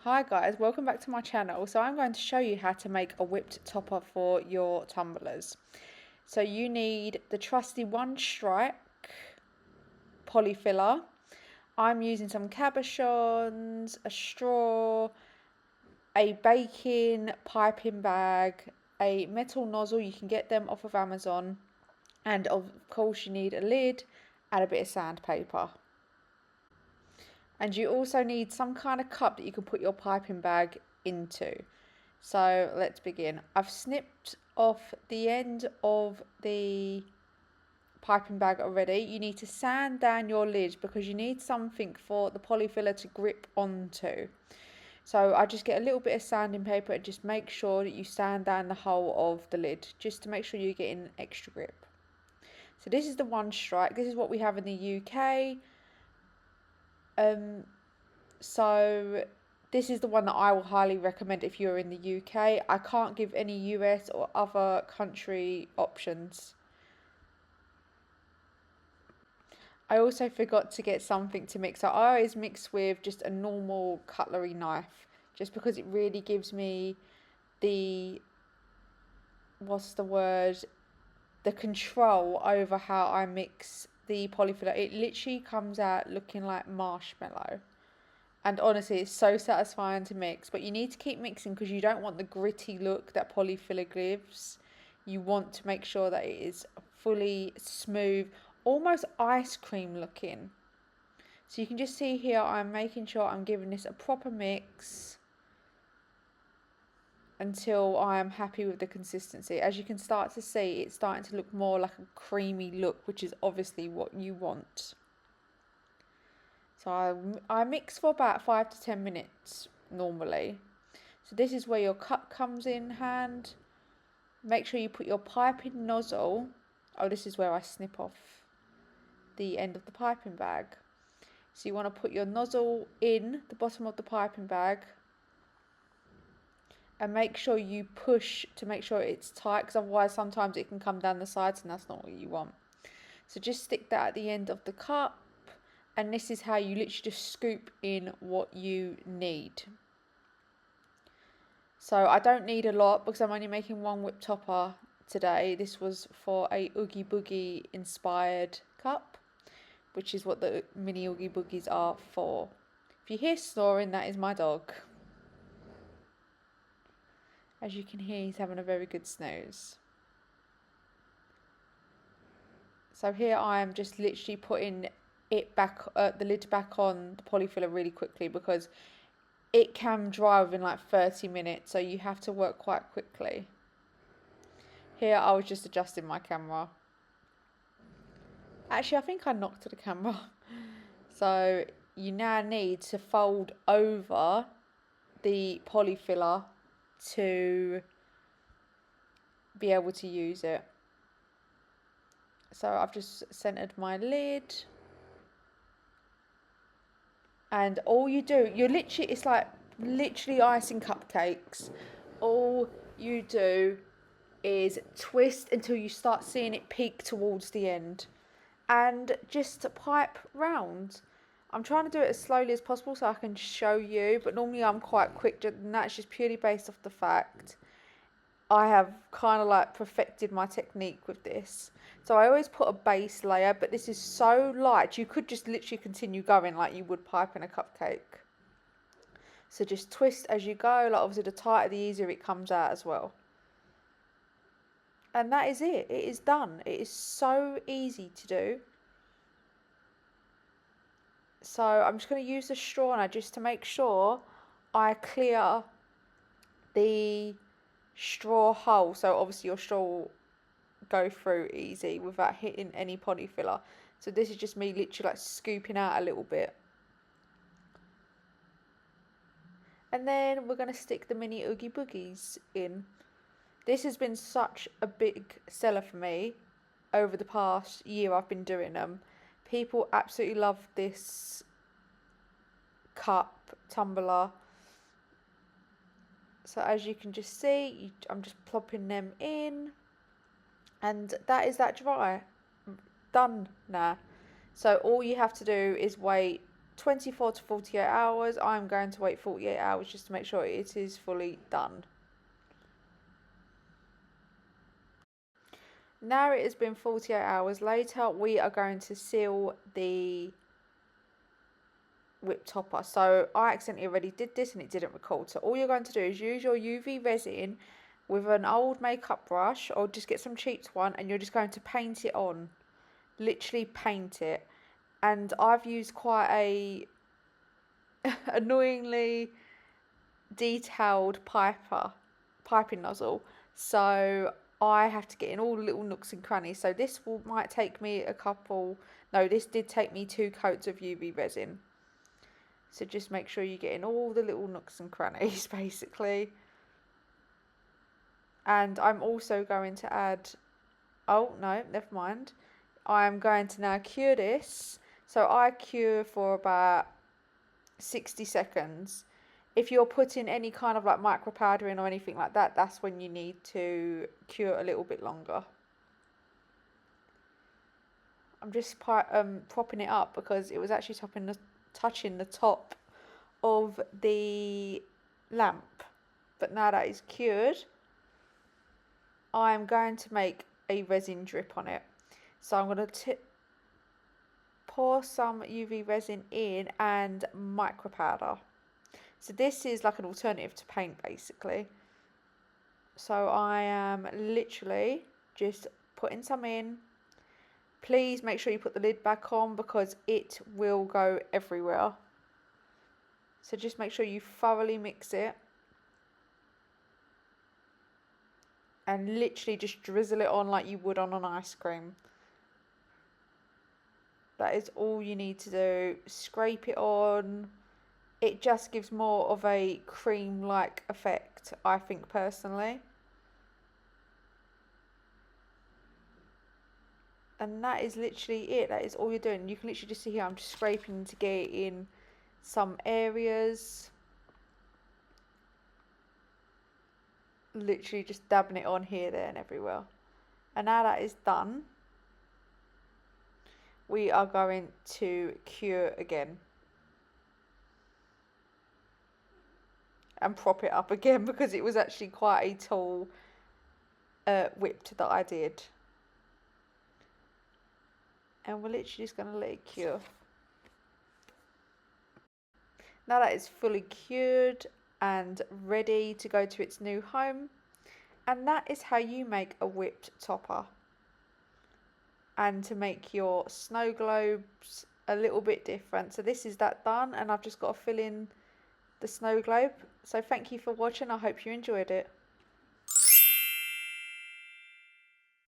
Hi guys, welcome back to my channel. So I'm going to show you how to make a whipped topper for your tumblers. So you need the trusty one strike polyfiller. I'm using some cabochons, a straw, a baking piping bag, a metal nozzle, you can get them off of Amazon, and of course you need a lid and a bit of sandpaper. And you also need some kind of cup that you can put your piping bag into. So let's begin. I've snipped off the end of the piping bag already. You need to sand down your lid because you need something for the polyfiller to grip onto. So I just get a little bit of sanding paper and just make sure that you sand down the whole of the lid, just to make sure you're getting extra grip. So this is the one strike. This is what we have in the UK. So this is the one that I will highly recommend if you're in the UK. I can't give any US or other country options. I also forgot to get something to mix. So I always mix with just a normal cutlery knife, just because it really gives me the, the control over how I mix the polyfiller. It literally comes out looking like marshmallow. And honestly, it's so satisfying to mix. But you need to keep mixing because you don't want the gritty look that polyfiller gives. You want to make sure that it is fully smooth, almost ice cream looking. So you can just see here, I'm making sure I'm giving this a proper mix until I am happy with the consistency. As you can start to see, it's starting to look more like a creamy look, which is obviously what you want. So I mix for about 5 to 10 minutes normally. So this is where your cup comes in hand. Make sure you put your piping nozzle. Oh, this is where I snip off the end of the piping bag. So you want to put your nozzle in the bottom of the piping bag and make sure you push to make sure it's tight, because otherwise sometimes it can come down the sides and that's not what you want. So just stick that at the end of the cup, and this is how you literally just scoop in what you need. So I don't need a lot because I'm only making one whip topper today. This was for a Oogie Boogie inspired cup, which is what the mini Oogie Boogies are for. If you hear snoring, that is my dog. As you can hear, he's having a very good snooze. So here I am just literally putting it back, the lid back on the polyfiller really quickly because it can dry within like 30 minutes, so you have to work quite quickly. Here I was just adjusting my camera. Actually, I think I knocked the camera. So you now need to fold over the polyfiller to be able to use it. So I've just centered my lid. And all you do, it's like literally icing cupcakes. All you do is twist until you start seeing it peak towards the end. And just pipe round. I'm trying to do it as slowly as possible so I can show you, but normally I'm quite quick, and that's just purely based off the fact I have kind of like perfected my technique with this. So I always put a base layer, but this is so light, you could just literally continue going like you would pipe in a cupcake. So just twist as you go, like obviously the tighter the easier it comes out as well. And that is it, it is done. It is so easy to do. So I'm just going to use the straw now just to make sure I clear the straw hole. So obviously your straw will go through easy without hitting any polyfiller. So this is just me literally like scooping out a little bit. And then we're going to stick the mini Oogie Boogies in. This has been such a big seller for me over the past year I've been doing them. People absolutely love this cup tumbler. So as you can just see, I'm just plopping them in, and that is that dry, done now. So all you have to do is wait 24 to 48 hours. I'm going to wait 48 hours just to make sure it is fully done. Now it has been 48 hours later, we are going to seal the whip topper. So I accidentally already did this and it didn't record. So all you're going to do is use your UV resin with an old makeup brush, or just get some cheap one, and you're just going to paint it on. Literally paint it. And I've used quite a annoyingly detailed piping nozzle, so I have to get in all the little nooks and crannies. So this might take me this did take me 2 coats of UV resin. So just make sure you get in all the little nooks and crannies basically. And I'm also going to add, oh no, never mind. I'm going to now cure this. So I cure for about 60 seconds. If you're putting any kind of like micro powder in or anything like that, that's when you need to cure a little bit longer. I'm just propping it up because it was actually touching the top of the lamp. But now that is cured, I'm going to make a resin drip on it. So I'm going to pour some UV resin in and micro powder. So this is like an alternative to paint basically. So I am literally just putting some in. Please make sure you put the lid back on because it will go everywhere. So just make sure you thoroughly mix it. And literally just drizzle it on like you would on an ice cream. That is all you need to do. Scrape it on. It just gives more of a cream-like effect, I think personally. And that is literally it. That is all you're doing. You can literally just see here, I'm just scraping to get in some areas. Literally just dabbing it on here, there and everywhere. And now that is done, we are going to cure again. And prop it up again because it was actually quite a tall whipped that I did. And we're literally just going to let it cure. Now that it's fully cured and ready to go to its new home. And that is how you make a whipped topper. And to make your snow globes a little bit different. So this is that done, and I've just got to fill in the snow globe. So thank you for watching. I hope you enjoyed it.